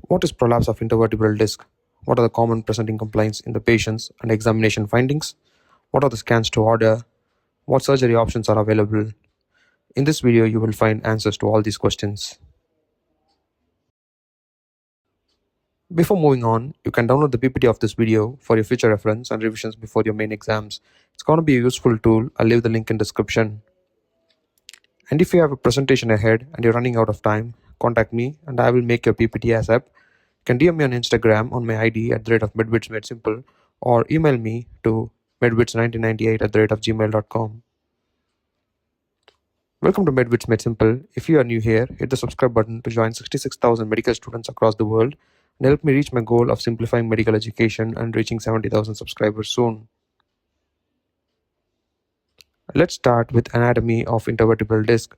What is prolapse of intervertebral disc? What are the common presenting complaints in the patients and examination findings? What are the scans to order? What surgery options are available? In this video, you will find answers to all these questions. Before moving on, you can download the PPT of this video for your future reference and revisions before your main exams. It's going to be a useful tool. I'll leave the link in description. And if you have a presentation ahead and you're running out of time, contact me and I will make your PPT ASAP. You can DM me on Instagram on my ID at @Vids Made Simple or email me to medvids1998@gmail.com. Welcome to Vids Made Simple. If you are new here, hit the subscribe button to join 66,000 medical students across the world and help me reach my goal of simplifying medical education and reaching 70,000 subscribers soon. Let's start with anatomy of intervertebral disc.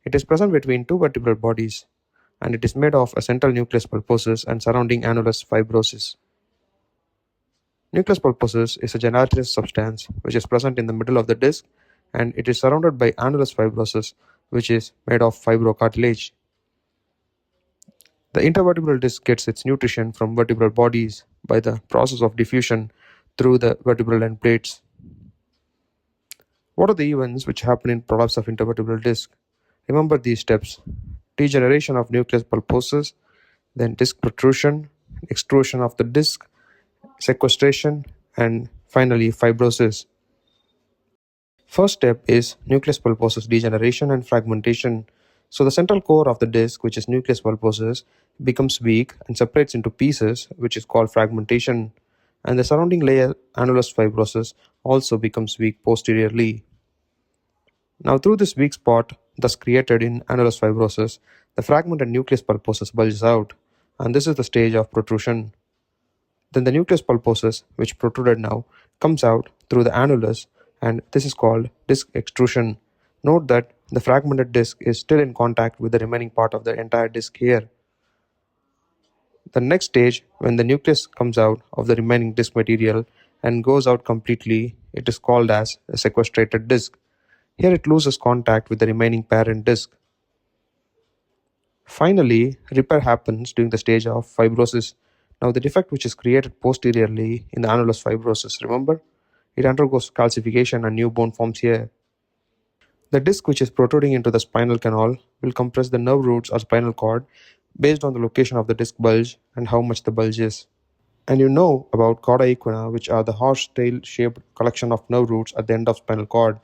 It is present between two vertebral bodies, and it is made of a central nucleus pulposus and surrounding annulus fibrosis. Nucleus pulposus is a gelatinous substance which is present in the middle of the disc, and it is surrounded by annulus fibrosus, which is made of fibrocartilage. The intervertebral disc gets its nutrition from vertebral bodies by the process of diffusion through the vertebral end plates. What are the events which happen in prolapse of intervertebral disc? Remember these steps: degeneration of nucleus pulposus, then disc protrusion, extrusion of the disc, sequestration, and finally fibrosis. First step is nucleus pulposus degeneration and fragmentation. So the central core of the disc, which is nucleus pulposus, becomes weak and separates into pieces, which is called fragmentation, and the surrounding layer annulus fibrosus also becomes weak posteriorly. Now through this weak spot thus created in annulus fibrosus, the fragmented nucleus pulposus bulges out, and this is the stage of protrusion. Then the nucleus pulposus, which protruded now, comes out through the annulus, and this is called disc extrusion. Note that the fragmented disc is still in contact with the remaining part of the entire disc here. The next stage, when the nucleus comes out of the remaining disc material and goes out completely, it is called as a sequestrated disc. Here it loses contact with the remaining parent disc. Finally, repair happens during the stage of fibrosis. Now the defect which is created posteriorly in the annulus fibrosus, remember? It undergoes calcification and new bone forms here. The disc which is protruding into the spinal canal will compress the nerve roots or spinal cord based on the location of the disc bulge and how much the bulge is. And you know about cauda equina, which are the horse-tail-shaped collection of nerve roots at the end of spinal cord.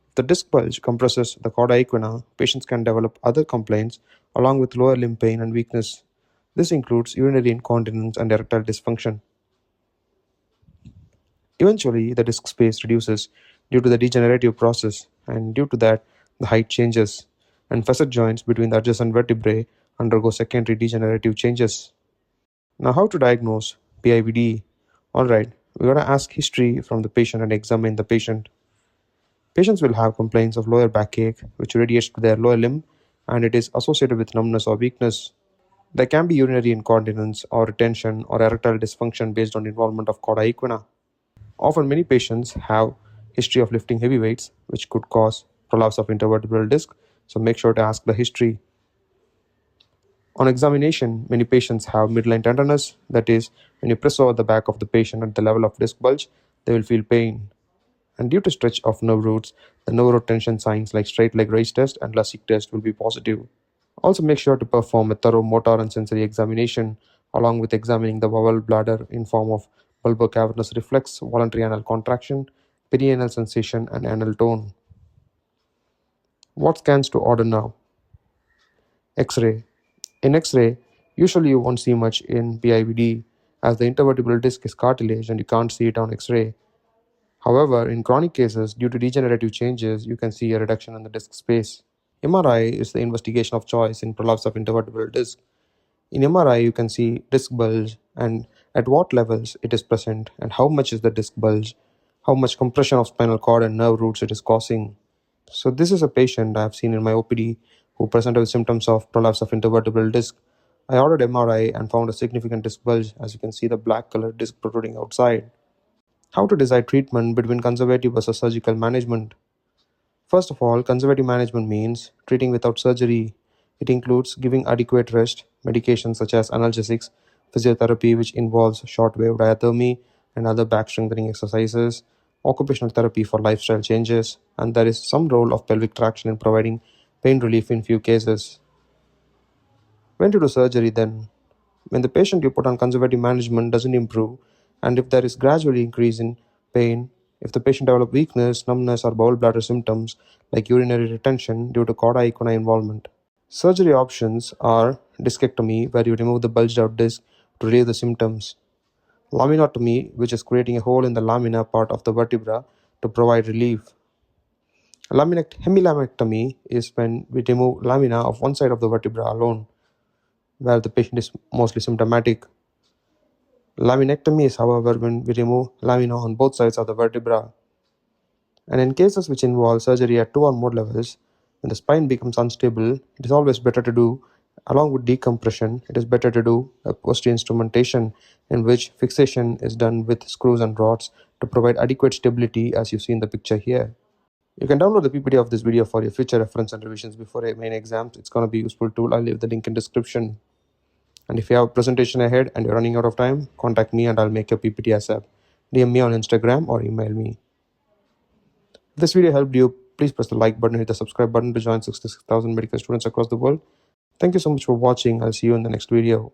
If the disc bulge compresses the cauda equina, patients can develop other complaints along with lower limb pain and weakness. This includes urinary incontinence and erectile dysfunction. Eventually, the disc space reduces due to the degenerative process, and due to that, the height changes, and facet joints between the adjacent vertebrae undergo secondary degenerative changes. Now, how to diagnose PIVD? Alright, we gotta ask history from the patient and examine the patient. Patients will have complaints of lower backache, which radiates to their lower limb, and it is associated with numbness or weakness. There can be urinary incontinence or retention or erectile dysfunction based on involvement of cauda equina. Often many patients have history of lifting heavy weights, which could cause prolapse of intervertebral disc, so make sure to ask the history. On examination, many patients have midline tenderness, that is, when you press over the back of the patient at the level of disc bulge, they will feel pain. And due to stretch of nerve roots, the nerve root tension signs like straight leg raise test and Lasik test will be positive. Also make sure to perform a thorough motor and sensory examination along with examining the bowel bladder in form of bulbocavernous reflex, voluntary anal contraction, perianal sensation, and anal tone. What scans to order now? X-ray. In X-ray, usually you won't see much in PIVD as the intervertebral disc is cartilage and you can't see it on X-ray. However, in chronic cases, due to degenerative changes, you can see a reduction in the disc space. MRI is the investigation of choice in prolapse of intervertebral disc. In MRI, you can see disc bulge and at what levels it is present and how much is the disc bulge, how much compression of spinal cord and nerve roots it is causing. So this is a patient I have seen in my OPD who presented with symptoms of prolapse of intervertebral disc. I ordered MRI and found a significant disc bulge, as you can see the black colored disc protruding outside. How to decide treatment between conservative versus surgical management? First of all, conservative management means treating without surgery. It includes giving adequate rest, medications such as analgesics, physiotherapy, which involves short-wave diathermy and other back strengthening exercises, occupational therapy for lifestyle changes, and there is some role of pelvic traction in providing pain relief in few cases. When to do surgery then? When the patient you put on conservative management doesn't improve, and if there is gradually increase in pain, if the patient develops weakness, numbness, or bowel bladder symptoms like urinary retention due to cauda equina involvement. Surgery options are discectomy, where you remove the bulged out disc to relieve the symptoms, laminotomy, which is creating a hole in the lamina part of the vertebra to provide relief. Hemilaminectomy is when we remove lamina of one side of the vertebra alone, where the patient is mostly symptomatic. Laminectomy is, however, when we remove lamina on both sides of the vertebra. And in cases which involve surgery at 2 or more levels, when the spine becomes unstable, it is always better to do, along with decompression, it is better to do a posterior instrumentation in which fixation is done with screws and rods to provide adequate stability, as you see in the picture here. You can download the PPT of this video for your future reference and revisions before your main exams. It's going to be a useful tool. I'll leave the link in description. And if you have a presentation ahead and you're running out of time, contact me and I'll make your PPT ASAP. DM me on Instagram or email me. If this video helped you, please press the like button, hit the subscribe button to join 66,000 medical students across the world. Thank you so much for watching. I'll see you in the next video.